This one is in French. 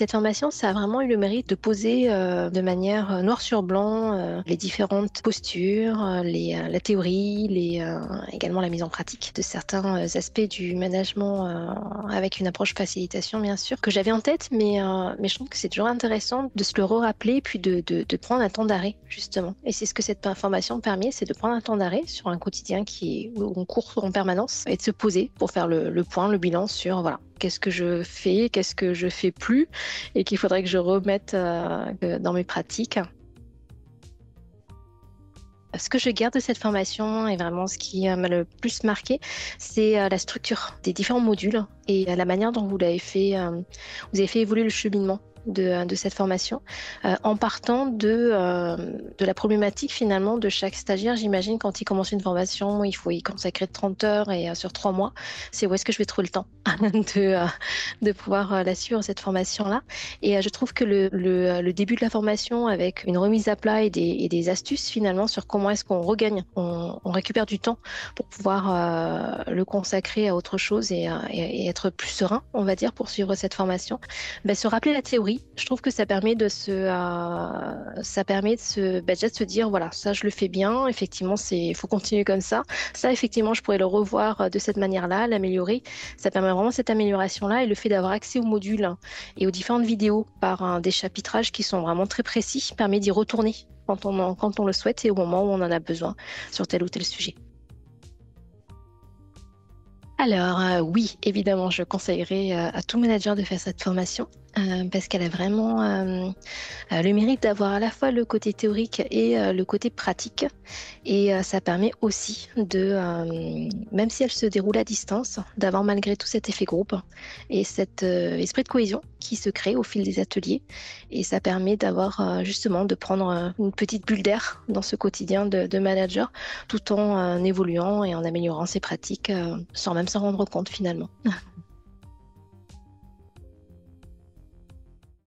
cette formation, ça a vraiment eu le mérite de poser de manière noir sur blanc les différentes postures, la théorie, également la mise en pratique de certains aspects du management avec une approche facilitation, bien sûr, que j'avais en tête, mais je trouve que c'est toujours intéressant de se le re-rappeler, puis de prendre un temps d'arrêt, justement. Et c'est ce que cette formation permet, c'est de prendre un temps d'arrêt sur un quotidien où on court en permanence et de se poser pour faire le point, le bilan sur, voilà, qu'est-ce que je fais, qu'est-ce que je fais plus et qu'il faudrait que je remette dans mes pratiques. Ce que je garde de cette formation et vraiment ce qui m'a le plus marqué, c'est la structure des différents modules et la manière dont vous avez fait évoluer le cheminement de cette formation en partant de la problématique finalement de chaque stagiaire. J'imagine quand il commence une formation, il faut y consacrer 30 heures et sur 3 mois, c'est où est-ce que je vais trouver le temps de pouvoir la suivre, cette formation-là. Et je trouve que le début de la formation avec une remise à plat et des astuces finalement sur comment est-ce qu'on regagne, on récupère du temps pour pouvoir le consacrer à autre chose et être plus serein, on va dire, pour suivre cette formation. Se rappeler la théorie, je trouve que ça permet déjà de se dire, voilà, ça je le fais bien, effectivement, il faut continuer comme ça. Ça, effectivement, je pourrais le revoir de cette manière-là, l'améliorer. Ça permet vraiment cette amélioration-là et le fait d'avoir accès aux modules et aux différentes vidéos par des chapitrages qui sont vraiment très précis permet d'y retourner quand on le souhaite et au moment où on en a besoin sur tel ou tel sujet. Alors, oui, évidemment, je conseillerais à tout manager de faire cette formation parce qu'elle a vraiment le mérite d'avoir à la fois le côté théorique et le côté pratique. Et ça permet aussi même si elle se déroule à distance, d'avoir malgré tout cet effet groupe et cet esprit de cohésion qui se crée au fil des ateliers. Et ça permet d'avoir justement de prendre une petite bulle d'air dans ce quotidien de manager tout en évoluant et en améliorant ses pratiques sans même s'en rendre compte finalement.